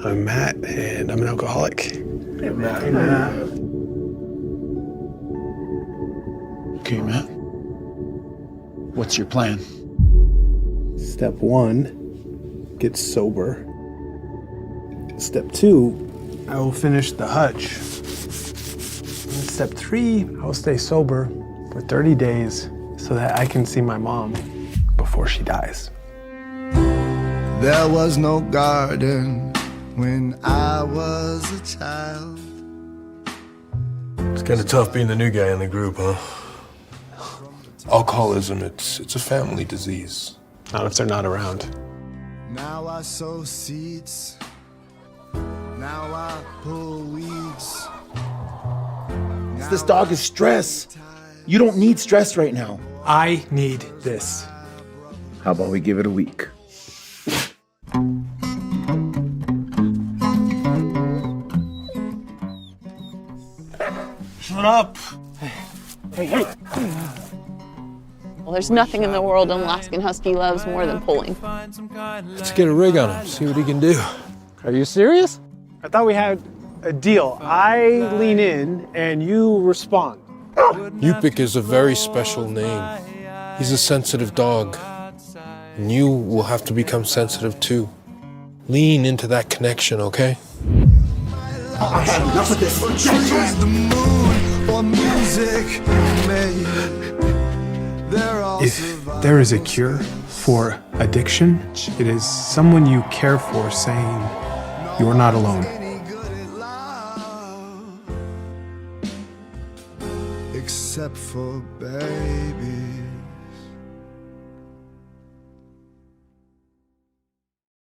I'm Matt, and I'm an alcoholic. Hey, Matt. Hey, Matt. Okay, Matt. What's your plan? Step 1, get sober. Step 2, I will finish the hutch. And step 3, I will stay sober for 30 days so that I can see my mom before she dies. There was no garden when I was a child. It's kind of tough being the new guy in the group, huh? Alcoholism, it's a family disease. Not if they're not around. Now I sow seeds. Now I pull weeds. This dog is stress. You don't need stress right now. I need this. How about we give it a week? Shut up! Hey. Well, there's nothing in the world an Alaskan Husky loves more than pulling. Let's get a rig on him, see what he can do. Are you serious? I thought we had a deal. I lean in and you respond. Yupik is a very special name. He's a sensitive dog. And you will have to become sensitive too. Lean into that connection, okay? Enough of this. The moon or music made. If there is a cure for addiction, it is someone you care for saying, "You're not alone." Except for baby.